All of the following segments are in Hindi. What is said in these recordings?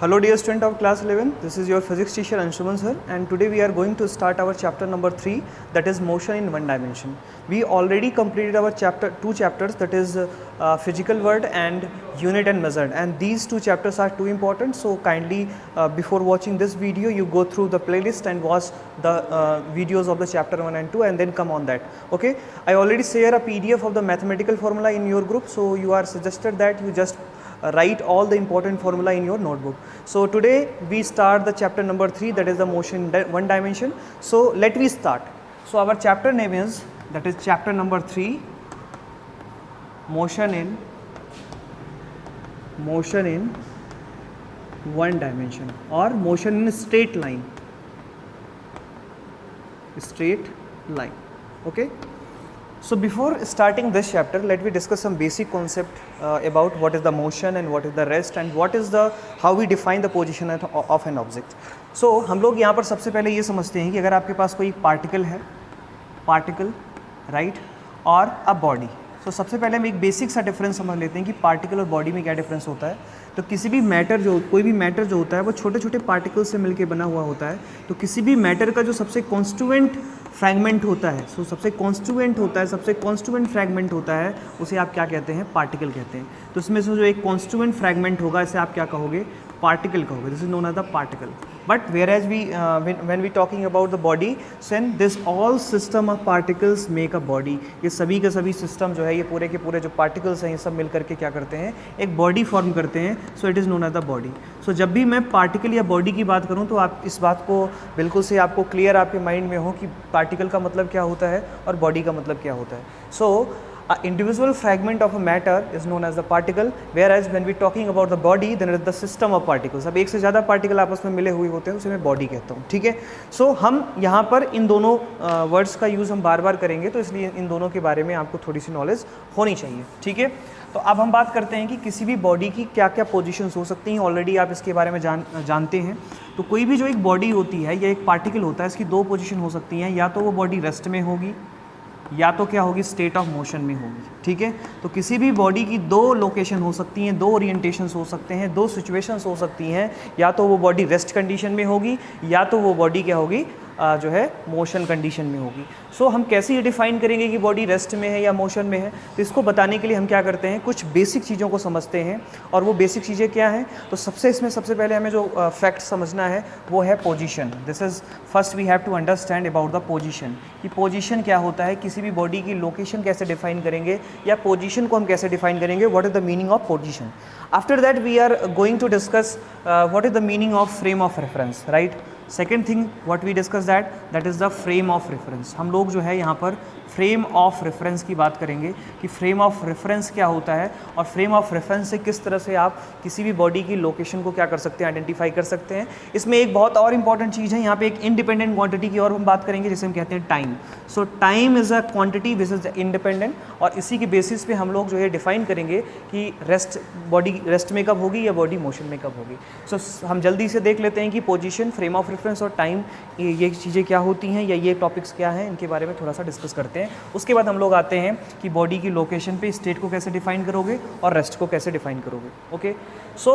Hello dear student of class 11, this is your physics teacher Anshuman sir, and today we are going to start our chapter number 3, that is motion in one dimension. We already completed our two chapters, that is physical world and unit and measured, and these two chapters are too important, so kindly before watching this video you go through the playlist and watch the videos of the chapter 1 and 2 and then come on that. Okay, I already share a PDF of the mathematical formula in your group, so you are suggested that you just write all the important formula in your notebook. So today we start the chapter number 3, that is the motion one dimension. So let me start. So our chapter name is, that is chapter number 3, motion in one dimension or motion in straight line. Okay. So before starting this chapter, let me discuss some basic concept about what is the motion and what is the rest and what is the how we define the position of an object. So हम लोग यहाँ पर सबसे पहले ये समझते हैं कि अगर आपके पास कोई पार्टिकल है, राइट, और अ बॉडी. तो सबसे पहले हम एक बेसिक सा डिफरेंस समझ लेते हैं कि पार्टिकल और बॉडी में क्या डिफरेंस होता है. तो किसी भी मैटर कोई भी मैटर जो होता है वो छोटे छोटे पार्टिकल से मिलकर बना हुआ होता है. तो किसी भी मैटर का जो सबसे कॉन्स्टिट्यूएंट फ्रैगमेंट होता है, सबसे कॉन्स्टिट्यूएंट फ्रैगमेंट होता है, उसे आप क्या कहते हैं? पार्टिकल कहते हैं. तो इसमें से जो एक कॉन्स्टिट्यूएंट फ्रैगमेंट होगा इसे आप क्या कहोगे? पार्टिकल कहोगे. This is known as the particle. But whereas when we talking about the body, then this all system of particles make a body. ये सभी के सभी सिस्टम जो है, ये पूरे के पूरे जो पार्टिकल्स हैं, ये सब मिल करके क्या करते हैं? एक बॉडी फॉर्म करते हैं. So it is known as the body. So जब भी मैं पार्टिकल या बॉडी की बात करूँ तो आप इस बात को बिल्कुल से आपको क्लियर आपके माइंड में हो कि पार्टिकल का मतलब क्या होता है और बॉडी का मतलब क्या होता है. सो a individual fragment of a matter is known as the particle, whereas when we talking about the body, then it is the system of particles. अब एक से ज़्यादा पार्टिकल आपस में मिले हुए होते हैं, उसे मैं बॉडी कहता हूँ. ठीक है. सो हम यहाँ पर इन दोनों वर्ड्स का यूज़ हम बार बार करेंगे, तो इसलिए इन दोनों के बारे में आपको थोड़ी सी नॉलेज होनी चाहिए. ठीक है. तो अब हम बात करते हैं कि किसी भी बॉडी की क्या क्या पोजीशंस हो सकती हैं. ऑलरेडी आप इसके बारे में जानते हैं. तो कोई भी जो एक बॉडी होती है या एक पार्टिकल होता है, इसकी दो पोजीशन हो सकती हैं. या तो वो बॉडी रेस्ट में होगी या तो क्या होगी? स्टेट ऑफ मोशन में होगी. ठीक है. तो किसी भी बॉडी की दो लोकेशन हो सकती हैं, दो ओरिएंटेशंस हो सकते हैं, दो सिचुएशंस हो सकती हैं. या तो वो बॉडी रेस्ट कंडीशन में होगी या तो वो बॉडी क्या होगी? जो है मोशन कंडीशन में होगी. सो हम कैसे ये डिफ़ाइन करेंगे कि बॉडी रेस्ट में है या मोशन में है? तो इसको बताने के लिए हम क्या करते हैं, कुछ बेसिक चीज़ों को समझते हैं. और वो बेसिक चीज़ें क्या हैं? तो सबसे पहले हमें जो फैक्ट समझना है वो है position. This is first we have to understand about the position, कि पोजीशन क्या होता है, किसी भी बॉडी की लोकेशन कैसे डिफाइन करेंगे या पोजीशन को हम कैसे डिफाइन करेंगे. What is the meaning of position. After that we are going to discuss what is the meaning of frame of reference. Right. Second thing what we discuss that is the frame of reference. हम लोग जो है यहाँ पर फ्रेम ऑफ रेफरेंस की बात करेंगे कि फ्रेम ऑफ रेफरेंस क्या होता है और फ्रेम ऑफ रेफरेंस से किस तरह से आप किसी भी बॉडी की लोकेशन को क्या कर सकते हैं? आइडेंटिफाई कर सकते हैं. इसमें एक बहुत और इंपॉर्टेंट चीज़ है, यहाँ पे एक इंडिपेंडेंट क्वांटिटी की और हम बात करेंगे जिसे हम कहते हैं time. So time is a quantity which is independent, और इसी के बेसिस पे हम लोग जो है डिफाइन करेंगे कि बॉडी रेस्ट में कब होगी या बॉडी मोशन में कब होगी. सो हम जल्दी से देख लेते हैं कि पोजीशन, फ्रेम ऑफ रेफरेंस और टाइम ये चीज़ें क्या होती हैं या ये टॉपिक्स क्या हैं, इनके बारे में थोड़ा सा डिस्कस करते हैं. उसके बाद हम लोग आते हैं कि बॉडी की लोकेशन पे स्टेट को कैसे डिफाइन करोगे और रेस्ट को कैसे डिफाइन करोगे. ओके. सो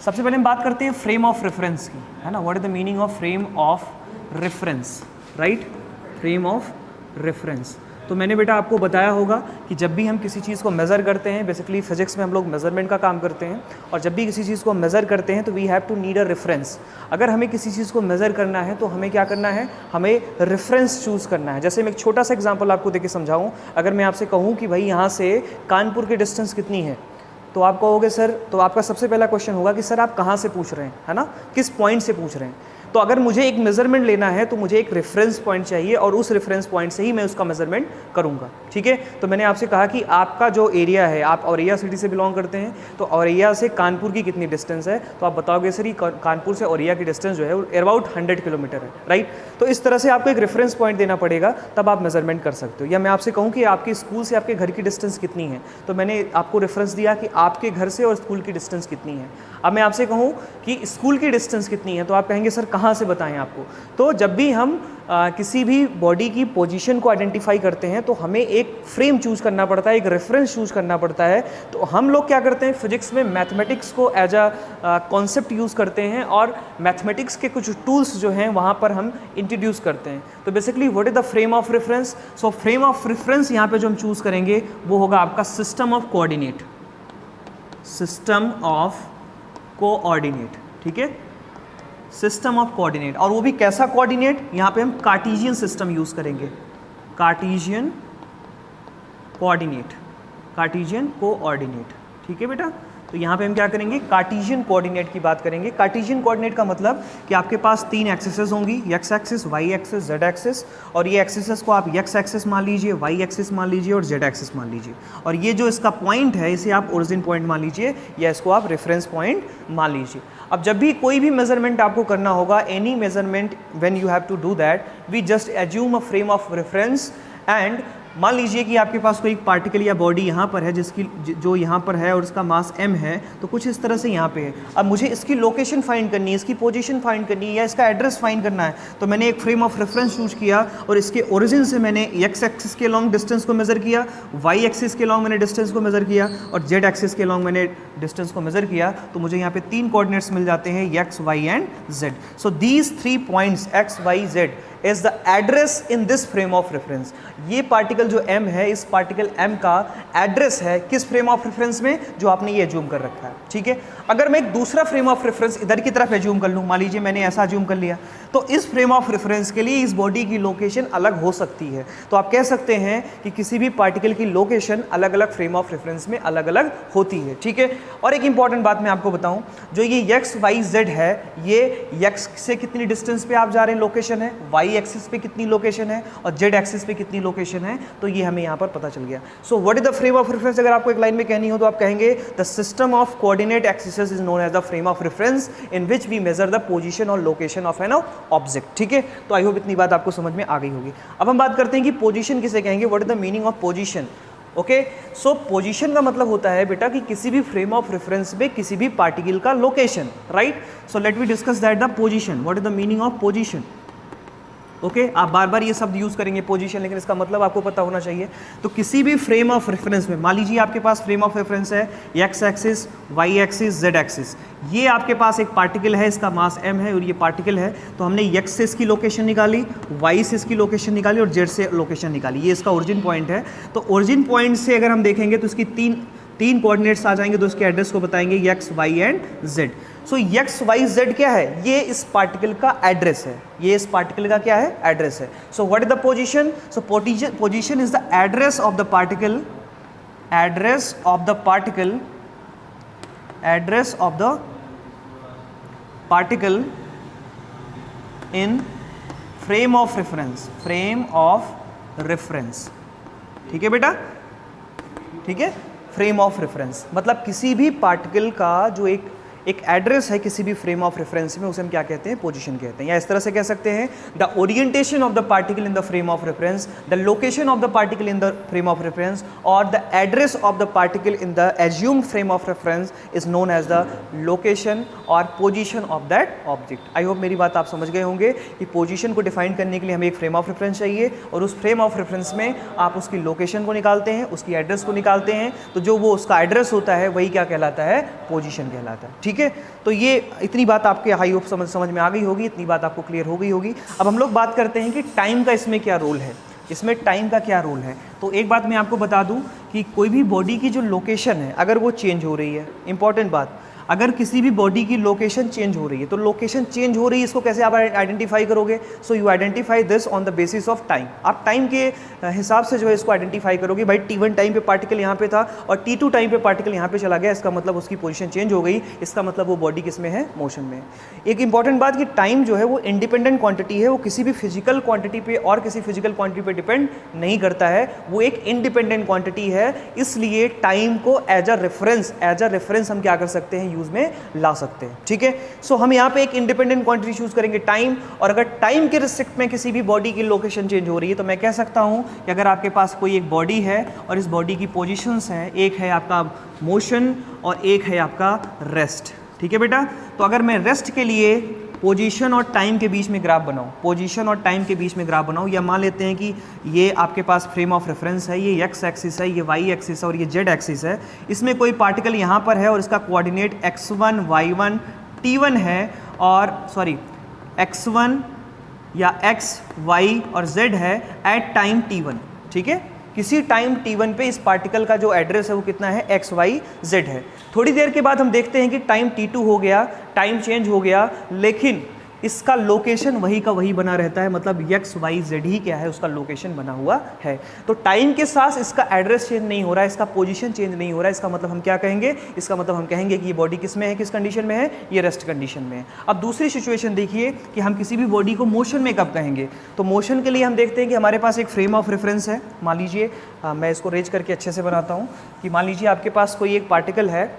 सबसे पहले हम बात करते हैं फ्रेम ऑफ रेफरेंस की, है ना. What is the meaning of frame of reference? Right. Frame of reference. तो मैंने बेटा आपको बताया होगा कि जब भी हम किसी चीज़ को मेज़र करते हैं, बेसिकली फिजिक्स में हम लोग मेज़रमेंट का काम करते हैं, और जब भी किसी चीज़ को मेज़र करते हैं तो we have to need a reference. अगर हमें किसी चीज़ को मेज़र करना है तो हमें क्या करना है? हमें रेफरेंस चूज़ करना है. जैसे मैं एक छोटा सा एग्जांपल आपको देके समझाऊं. अगर मैं आपसे कहूँ कि भाई यहाँ से कानपुर की डिस्टेंस कितनी है, तो आप कहोगे सर, तो आपका सबसे पहला क्वेश्चन होगा कि सर आप कहाँ से पूछ रहे हैं, है ना, किस पॉइंट से पूछ रहे हैं. तो अगर मुझे एक मेजरमेंट लेना है तो मुझे एक रेफरेंस पॉइंट चाहिए और उस रेफरेंस पॉइंट से ही मैं उसका मेजरमेंट करूंगा. ठीक है. तो मैंने आपसे कहा कि आपका जो एरिया है, आप औरैया सिटी से बिलोंग करते हैं, तो औरैया से कानपुर की कितनी डिस्टेंस है? तो आप बताओगे सर ये कानपुर से औरैया की डिस्टेंस जो है अबाउट 100 किलोमीटर है. राइट. तो इस तरह से आपको एक रेफरेंस पॉइंट देना पड़ेगा, तब आप मेजरमेंट कर सकते हो. या मैं आपसे कहूँ कि आपके स्कूल से आपके घर की डिस्टेंस कितनी है, तो मैंने आपको रेफरेंस दिया कि आपके घर से और स्कूल की डिस्टेंस कितनी है. अब मैं आपसे कहूँ कि स्कूल की डिस्टेंस कितनी है, तो आप कहेंगे सर कहाँ कहाँ से बताएं आपको। तो जब भी हम किसी भी बॉडी की पोजीशन को आइडेंटिफाई करते हैं तो हमें एक फ्रेम चूज़ करना पड़ता है, एक रेफरेंस चूज़ करना पड़ता है। तो हम लोग क्या करते हैं, फिजिक्स में मैथमेटिक्स को एज अ कॉन्सेप्ट यूज़ करते हैं और मैथमेटिक्स के कुछ टूल्स जो हैं वहाँ पर हम इंट्रोड्यूस करते हैं। तो basically what is the frame of reference? So frame of reference यहाँ पे जो हम चूज़ करेंगे वो होगा आपका system of coordinate, system of coordinate, ठीक है, सिस्टम ऑफ कोऑर्डिनेट। और वो भी कैसा कोऑर्डिनेट, यहाँ पे हम कार्टेशियन सिस्टम यूज़ करेंगे, कार्टेशियन कोऑर्डिनेट, कार्टेशियन कोऑर्डिनेट, ठीक है बेटा। तो यहाँ पे हम क्या करेंगे, कार्टेशियन कोऑर्डिनेट की बात करेंगे। कार्टेशियन कोऑर्डिनेट का मतलब कि आपके पास 3 एक्सिसेस होंगी, X axis, Y axis, Z axis. और ये एक्सिसेस को आप एक्स एक्सिस मान लीजिए, वाई एक्सिस मान लीजिए और जेड एक्सिस मान लीजिए। और ये जो इसका पॉइंट है इसे आप ओरिजिन पॉइंट मान लीजिए या इसको आप रेफरेंस पॉइंट मान लीजिए। अब जब भी कोई भी मेजरमेंट आपको करना होगा, any measurement when you have to do that, we just assume a frame of reference. And मान लीजिए कि आपके पास कोई पार्टिकल या बॉडी यहाँ पर है जिसकी जो यहाँ पर है और उसका मास m है, तो कुछ इस तरह से यहाँ पे है। अब मुझे इसकी लोकेशन फाइंड करनी है, इसकी पोजीशन फाइंड करनी है या इसका एड्रेस फाइंड करना है। तो मैंने एक फ्रेम ऑफ रेफरेंस चूज किया और इसके ओरिजिन से मैंने x एक्सिस के लॉन्ग डिस्टेंस को मेज़र किया, y एक्सिस के लॉन्ग मैंने डिस्टेंस को मेज़र किया और z एक्सिस के लॉन्ग मैंने डिस्टेंस को मेज़र किया। तो मुझे यहाँ पे 3 कोऑर्डिनेट्स मिल जाते हैं, x, y and z। So these 3 points x, y, z is the address in this frame of reference. ये पार्टिकल जो m है, इस पार्टिकल m का एड्रेस है किस फ्रेम ऑफ रेफरेंस में, जो आपने ये एज्यूम कर रखा है, ठीक है। अगर मैं एक दूसरा फ्रेम ऑफ रेफरेंस इधर की तरफ एज्यूम कर लूँ, मान लीजिए मैंने ऐसा एज्यूम कर लिया, तो इस फ्रेम ऑफ रेफरेंस के लिए इस बॉडी की लोकेशन अलग हो सकती है। तो आप कह सकते हैं कि किसी भी पार्टिकल की लोकेशन अलग अलग फ्रेम ऑफ रेफरेंस में अलग अलग होती है, ठीक है। और एक इंपॉर्टेंट बात मैं आपको बताऊं, जो ये x, y, z है, ये x से कितनी डिस्टेंस पे आप जा रहे हैं लोकेशन है, y एक्सिस पे कितनी लोकेशन है और z एक्सिस पे कितनी लोकेशन है, तो ये हमें यहाँ पर पता चल गया। So what is the frame of reference? अगर आपको एक लाइन में कहनी हो तो आप कहेंगे the system of coordinate axis is known as the frame of reference in which we measure the position और लोकेशन ऑफ एन ऑब्जेक्ट, ठीक है। तो आई होप इतनी बात आपको समझ में आ गई होगी। अब हम बात करते हैं कि पोजीशन किसे कहेंगे, what is the meaning of position. Okay, so position का मतलब होता है बेटा कि किसी भी फ्रेम ऑफ रेफरेंस में किसी भी पार्टिकल का location, right. So let we discuss that the position, what is the meaning of position. Okay, आप बार बार ये शब्द यूज़ करेंगे पोजीशन, लेकिन इसका मतलब आपको पता होना चाहिए। तो किसी भी फ्रेम ऑफ रेफरेंस में, मान लीजिए आपके पास फ्रेम ऑफ रेफरेंस है X axis, Y axis, Z axis. ये आपके पास एक पार्टिकल है, इसका मास m है और ये पार्टिकल है। तो हमने x से इसकी लोकेशन निकाली, y से इसकी लोकेशन निकाली और z से लोकेशन निकाली। ये इसका ओरिजिन पॉइंट है। तो ओरिजिन पॉइंट से अगर हम देखेंगे तो इसकी तीन कोऑर्डिनेट्स आ जाएंगे, तो इसके एड्रेस को बताएंगे x, y and z। So x, y, z क्या है? ये इस पार्टिकल का एड्रेस है, ये इस पार्टिकल का क्या है? एड्रेस है। So what is the position? So position is the address of the particle, address of the particle, address of the particle in frame of reference, frame of reference, ठीक है बेटा, ठीक है। फ्रेम ऑफ रेफरेंस मतलब किसी भी पार्टिकल का जो एक एड्रेस है किसी भी फ्रेम ऑफ रेफरेंस में, उसे हम क्या कहते हैं? पोजीशन कहते हैं। या इस तरह से कह सकते हैं the orientation of the particle in the frame of reference, the location of the particle in the frame of reference और the address of the particle in the assumed frame of reference is known as the location और position of that object. I hope मेरी बात आप समझ गए होंगे कि पोजीशन को डिफाइन करने के लिए हमें एक फ्रेम ऑफ रेफरेंस चाहिए और उस फ्रेम ऑफ रेफरेंस में आप उसकी लोकेशन को निकालते हैं, उसकी एड्रेस को निकालते हैं। तो जो वो उसका एड्रेस होता है वही क्या कहलाता है? पोजीशन कहलाता है, ठीक है। तो ये इतनी बात आपके आई होप समझ में आ गई होगी, इतनी बात आपको क्लियर हो गई होगी। अब हम लोग बात करते हैं कि टाइम का इसमें क्या रोल है, इसमें टाइम का क्या रोल है। तो एक बात मैं आपको बता दूं कि कोई भी बॉडी की जो लोकेशन है अगर वो चेंज हो रही है, इंपॉर्टेंट बात, अगर किसी भी बॉडी की लोकेशन चेंज हो रही है तो लोकेशन चेंज हो रही है इसको कैसे आप आइडेंटिफाई करोगे? So you identify this on the basis of time. आप टाइम के हिसाब से जो है इसको आइडेंटिफाई करोगे। भाई T1 टाइम पे पार्टिकल यहाँ पे था और T2 टाइम पे पार्टिकल यहाँ पे चला गया, इसका मतलब उसकी पोजीशन चेंज हो गई, इसका मतलब वो बॉडी किस में है? मोशन में है। एक इंपॉर्टेंट बात कि टाइम जो है वो इंडिपेंडेंट क्वांटिटी है, वो किसी भी फिजिकल क्वांटिटी पे और किसी फिजिकल क्वांटिटी पे डिपेंड नहीं करता है, वो एक इंडिपेंडेंट क्वांटिटी है। इसलिए टाइम को एज अ रेफरेंस हम क्या कर सकते हैं? यूज में ला सकते हैं, ठीक है। सो हम यहाँ पे एक इंडिपेंडेंट क्वांटिटी चूज करेंगे टाइम, और अगर टाइम के रिस्ट्रिक्ट में किसी भी बॉडी की लोकेशन चेंज हो रही है तो मैं कह सकता हूँ कि अगर आपके पास कोई एक बॉडी है और इस बॉडी की पोजीशंस हैं, एक है आपका मोशन और एक है आपका रेस्ट, ठीक है बेटा। तो अगर मैं रेस्ट के लिए पोजीशन और टाइम के बीच में ग्राफ बनाओ, पोजीशन और टाइम के बीच में ग्राफ बनाओ, या मान लेते हैं कि ये आपके पास फ्रेम ऑफ रेफरेंस है, ये एक्स एक्सिस है, ये वाई एक्सिस है और ये जेड एक्सिस है। इसमें कोई पार्टिकल यहाँ पर है और इसका कोऑर्डिनेट x1 y1 t1 है, और सॉरी x1 या x y और z है एट टाइम t1, ठीक है। किसी टाइम t1 पे इस पार्टिकल का जो एड्रेस है वो कितना है, x y z है। थोड़ी देर के बाद हम देखते हैं कि टाइम t2 हो गया, टाइम चेंज हो गया, लेकिन इसका लोकेशन वही का वही बना रहता है, मतलब x y z ही क्या है, उसका लोकेशन बना हुआ है। तो टाइम के साथ इसका एड्रेस चेंज नहीं हो रहा है, इसका पोजीशन चेंज नहीं हो रहा है। इसका मतलब हम क्या कहेंगे, इसका मतलब हम कहेंगे कि ये बॉडी किस में है, किस कंडीशन में है, ये रेस्ट कंडीशन में है। अब दूसरी सिचुएशन देखिए कि हम किसी भी बॉडी को मोशन में कब कहेंगे। तो मोशन के लिए हम देखते हैं कि हमारे पास एक फ्रेम ऑफ रेफरेंस है। मान लीजिए मैं इसको रेज करके अच्छे से बनाता हूँ कि मान लीजिए आपके पास कोई एक पार्टिकल है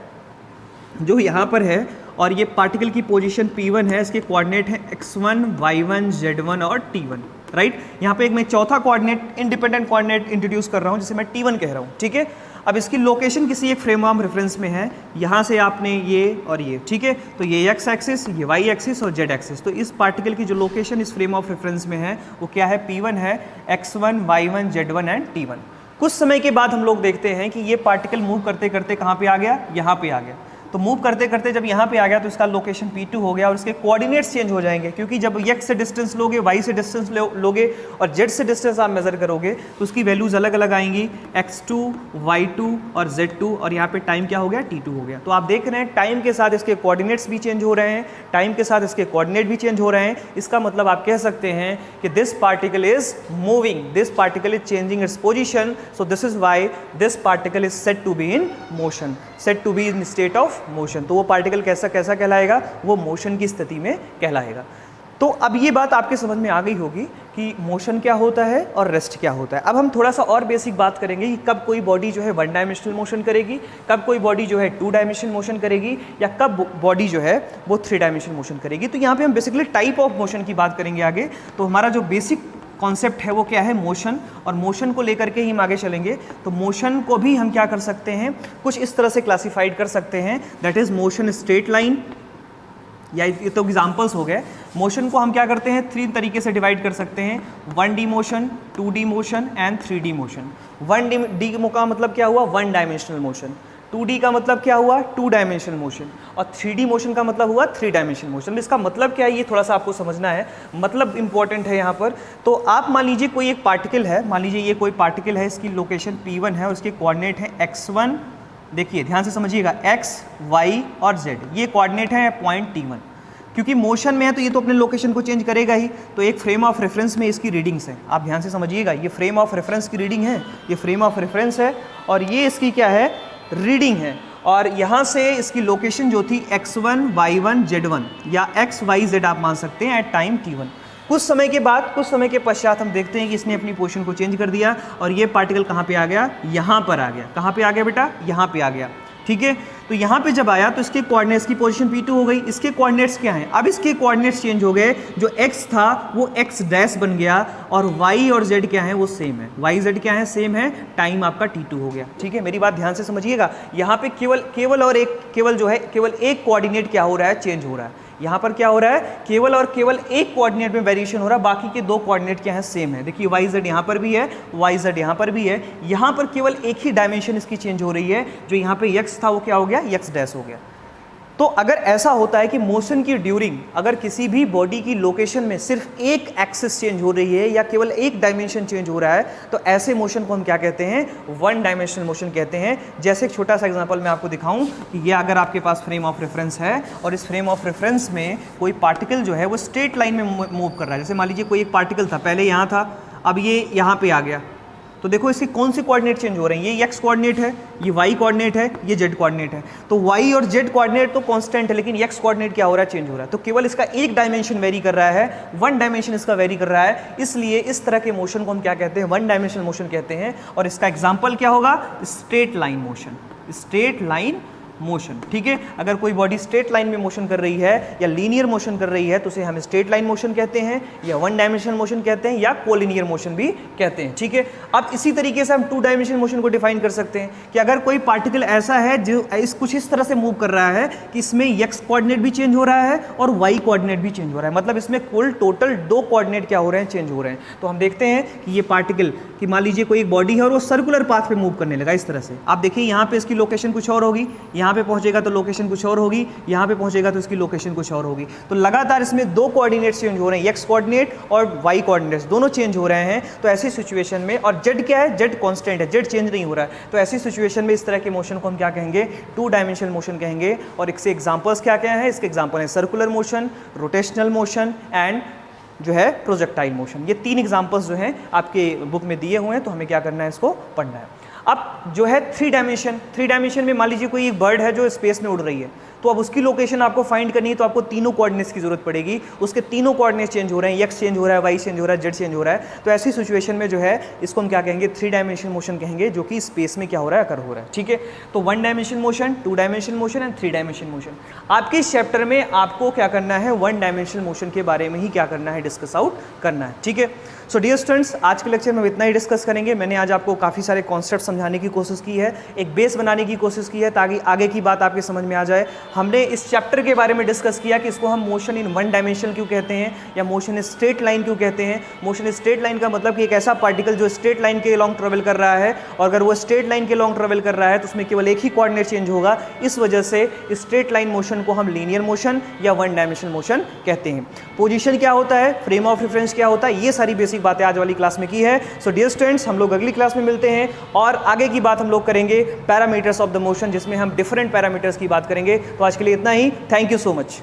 जो यहाँ पर है, और ये पार्टिकल की पोजीशन P1 है, इसके कोऑर्डिनेट है x1 y1 z1 और t1, राइट। यहाँ पे एक मैं चौथा कोऑर्डिनेट, इंडिपेंडेंट कोऑर्डिनेट इंट्रोड्यूस कर रहा हूँ जिसे मैं t1 कह रहा हूँ, ठीक है। अब इसकी लोकेशन किसी एक फ्रेम ऑफ रेफरेंस में है, यहाँ से आपने ये और ये, ठीक है। तो ये x एक्सिस, ये y एक्सिस और z एक्सिस। तो इस पार्टिकल की जो लोकेशन इस फ्रेम ऑफ रेफरेंस में है वो क्या है, P1 है, x1 y1 z1 and t1। कुछ समय के बाद हम लोग देखते हैं कि ये पार्टिकल मूव करते करते कहाँ पे आ गया, यहाँ पे आ गया। तो मूव करते करते जब यहाँ पे आ गया तो इसका लोकेशन P2 हो गया और इसके कोऑर्डिनेट्स चेंज हो जाएंगे, क्योंकि जब x से डिस्टेंस लोगे, y से डिस्टेंस लोगे और z से डिस्टेंस आप मेजर करोगे तो उसकी वैल्यूज अलग अलग आएंगी, x2, y2 और z2, और यहाँ पे टाइम क्या हो गया, t2 हो गया। तो आप देख रहे हैं टाइम के साथ इसके कोऑर्डिनेट्स भी चेंज हो रहे हैं, टाइम के साथ इसके कोऑर्डिनेट भी चेंज हो रहे हैं। इसका मतलब आप कह सकते हैं कि this particle is moving, this particle is changing its position, so this is why this particle is said to be in motion, said to be in state of motion. तो वो पार्टिकल कैसा कैसा कहलाएगा, वो मोशन की स्थिति में कहलाएगा। तो अब ये बात आपके समझ में आ गई होगी कि मोशन क्या होता है और रेस्ट क्या होता है। अब हम थोड़ा सा और बेसिक बात करेंगे कि कब कोई बॉडी जो है 1 डायमेंशनल मोशन करेगी, कब कोई बॉडी जो है 2 डायमेंशनल मोशन करेगी, या कब बॉडी जो है वो 3 डायमेंशनल मोशन करेगी। तो यहाँ पे हम बेसिकली टाइप ऑफ मोशन की बात करेंगे आगे। तो हमारा जो बेसिक कॉन्सेप्ट है वो क्या है, मोशन, और मोशन को लेकर के ही हम आगे चलेंगे। तो मोशन को भी हम क्या कर सकते हैं, कुछ इस तरह से क्लासिफाइड कर सकते हैं, that is motion straight line, या ये तो एग्जांपल्स हो गए। मोशन को हम क्या करते हैं, 3 तरीके से डिवाइड कर सकते हैं, 1D motion, 2D motion and 3D motion. 1D का मतलब क्या हुआ, 1 डायमेंशनल मोशन, 2D का मतलब क्या हुआ, 2 डायमेंशनल मोशन, और 3D मोशन का मतलब हुआ 3 डायमेंशनल मोशन। इसका मतलब क्या है, ये थोड़ा सा आपको समझना है, मतलब इंपॉर्टेंट है यहाँ पर। तो आप मान लीजिए कोई एक पार्टिकल है, मान लीजिए ये कोई पार्टिकल है, इसकी लोकेशन P1 है और उसके कोऑर्डिनेट है x1, देखिए ध्यान से समझिएगा, x, y और z, ये कोऑर्डिनेट है पॉइंट T1। क्योंकि मोशन में है तो ये तो अपने लोकेशन को चेंज करेगा ही। तो एक फ्रेम ऑफ रेफरेंस में इसकी रीडिंग्स हैं, आप ध्यान से समझिएगा, ये फ्रेम ऑफ रेफरेंस की रीडिंग है, ये फ्रेम ऑफ रेफरेंस है और ये इसकी क्या है, रीडिंग है। और यहाँ से इसकी लोकेशन जो थी x1 y1 z1 या x y z आप मान सकते हैं एट टाइम t1। कुछ समय के बाद, कुछ समय के पश्चात हम देखते हैं कि इसने अपनी पोजीशन को चेंज कर दिया और ये पार्टिकल कहाँ पे आ गया, यहाँ पर आ गया। कहाँ पे आ गया बेटा, यहाँ पे आ गया, ठीक है। तो यहाँ पे जब आया तो इसके कोऑर्डिनेट्स की पोजीशन P2 हो गई। इसके कोऑर्डिनेट्स क्या हैं, अब इसके कोऑर्डिनेट्स चेंज हो गए, जो x था वो x डैश बन गया और y और z क्या है, वो सेम है, y z क्या है, सेम है, टाइम आपका T2 हो गया, ठीक है। मेरी बात ध्यान से समझिएगा, यहाँ पे केवल एक कोऑर्डिनेट क्या हो रहा है, चेंज हो रहा है। यहाँ पर क्या हो रहा है, केवल और केवल एक कोऑर्डिनेट में वेरिएशन हो रहा है, बाकी के 2 कोऑर्डिनेट क्या है, सेम है। देखिए वाई जेड यहाँ पर भी है, वाई जेड यहाँ पर भी है, यहाँ पर केवल एक ही डायमेंशन इसकी चेंज हो रही है, जो यहाँ पे x था वो क्या हो गया, x डैश हो गया। तो अगर ऐसा होता है कि मोशन की ड्यूरिंग अगर किसी भी बॉडी की लोकेशन में सिर्फ एक एक्सिस चेंज हो रही है या केवल एक डायमेंशन चेंज हो रहा है, तो ऐसे मोशन को हम क्या कहते हैं, 1 डायमेंशनल मोशन कहते हैं। जैसे एक छोटा सा एग्जांपल मैं आपको दिखाऊं कि ये अगर आपके पास फ्रेम ऑफ रेफरेंस है और इस फ्रेम ऑफ रेफरेंस में कोई पार्टिकल जो है वो स्ट्रेट लाइन में मूव कर रहा है। जैसे मान लीजिए कोई एक पार्टिकल था, पहले यहाँ था, अब ये यहाँ पे आ गया, तो देखो इसके कौन से कोऑर्डिनेट चेंज हो रहे हैं, ये x कोऑर्डिनेट है, ये y कोऑर्डिनेट है, ये z कोऑर्डिनेट है। तो y और z कोऑर्डिनेट तो कांस्टेंट है, लेकिन x कोऑर्डिनेट क्या हो रहा है, चेंज हो रहा है। तो केवल इसका एक डायमेंशन वेरी कर रहा है, 1 डायमेंशन इसका वेरी कर रहा है, इसलिए इस तरह के मोशन को हम क्या कहते हैं, 1 डायमेंशनल मोशन कहते हैं। और इसका एग्जाम्पल क्या होगा, straight line motion, straight line motion. ठीक है, अगर कोई बॉडी स्ट्रेट लाइन में मोशन कर रही है या लीनियर मोशन कर रही है तो उसे हम स्ट्रेट लाइन मोशन कहते हैं, या वन डायमेंशनल मोशन कहते हैं, या कोलिनियर मोशन भी कहते हैं। ठीक है, अब इसी तरीके से हम टू डायमेंशनल मोशन को डिफाइन कर सकते हैं कि अगर कोई पार्टिकल ऐसा है जो कुछ इस तरह से मूव कर रहा है कि इसमें एक्स कोऑर्डिनेट भी चेंज हो रहा है और वाई कोऑर्डिनेट भी चेंज हो रहा है, मतलब इसमें कुल टोटल 2 कोऑर्डिनेट क्या हो रहे हैं, चेंज हो रहे हैं। तो हम देखते हैं कि ये पार्टिकल कि मान लीजिए कोई एक बॉडी है और वो सर्कुलर पाथ पे मूव करने लगा इस तरह से। आप देखिए यहाँ पे इसकी लोकेशन कुछ और होगी, यहाँ पे पहुंचेगा तो लोकेशन कुछ और होगी, यहाँ पे पहुंचेगा तो इसकी लोकेशन कुछ और होगी। तो लगातार इसमें 2 कोऑर्डिनेट्स चेंज हो रहे हैं, एक्स कोऑर्डिनेट और वाई कोऑर्डिनेट्स दोनों चेंज हो रहे हैं। तो ऐसी सिचुएशन में, और जेड क्या है, जेड कांस्टेंट है, जेड चेंज नहीं हो रहा है, तो ऐसी सिचुएशन में इस तरह के मोशन को हम क्या कहेंगे, टू डायमेंशनल मोशन कहेंगे। और इसके एग्जांपल्स क्या क्या है, इसके एग्जांपल है circular motion, rotational motion and जो है प्रोजेक्टाइल मोशन। ये 3 एग्जांपल्स जो हैं आपके बुक में दिए हुए हैं, तो हमें क्या करना है, इसको पढ़ना है। अब जो है 3 डायमेंशन में मान लीजिए कोई एक बर्ड है जो स्पेस में उड़ रही है, तो अब उसकी लोकेशन आपको फाइंड करनी है, तो आपको तीनों कोऑर्डिनेट्स की जरूरत पड़ेगी। उसके तीनों कोऑर्डिनेट्स चेंज हो रहे हैं, एक्स चेंज हो रहा है, वाई चेंज हो रहा है, जेड चेंज हो रहा है। तो ऐसी सिचुएशन में जो है इसको हम क्या कहेंगे, 3 डायमेंशनल मोशन कहेंगे, जो कि स्पेस में क्या हो रहा है, अकर हो रहा है। ठीक है, तो 1 dimensional motion, 2 dimensional motion and 3 dimensional motion. आपके इस चैप्टर में आपको क्या करना है, 1 डायमेंशनल मोशन के बारे में ही क्या करना है, डिस्कस आउट करना है। ठीक है, सो डियर स्टूडेंट्स, आज के लेक्चर में हम इतना ही डिस्कस करेंगे। मैंने आज आपको काफ़ी सारे कॉन्सेप्ट समझाने की कोशिश की है, एक बेस बनाने की कोशिश की है, ताकि आगे की बात आपके समझ में आ जाए। हमने इस चैप्टर के बारे में डिस्कस किया कि इसको हम मोशन इन 1 डायमेंशन क्यों कहते हैं, या मोशन इन स्ट्रेट लाइन क्यों कहते हैं। मोशन इन स्ट्रेट लाइन का मतलब कि एक ऐसा पार्टिकल जो स्ट्रेट लाइन के लॉन्ग ट्रेवल कर रहा है, और अगर वो स्ट्रेट लाइन के लॉन्ग ट्रेवल कर रहा है तो उसमें केवल एक ही कोऑर्डिनेट चेंज होगा। इस वजह से स्ट्रेट लाइन मोशन को हम लीनियर मोशन या 1 डायमेंशनल मोशन कहते हैं। पोजीशन क्या होता है, फ्रेम ऑफ रेफरेंस क्या होता है, ये सारी बेसिक बातें आज वाली क्लास में की है। सो डियर स्टूडेंट्स, हम लोग अगली क्लास में मिलते हैं और आगे की बात हम लोग करेंगे पैरामीटर्स ऑफ द मोशन, जिसमें हम डिफरेंट पैरामीटर्स की बात करेंगे। तो आज के लिए इतना ही, थैंक यू सो मच।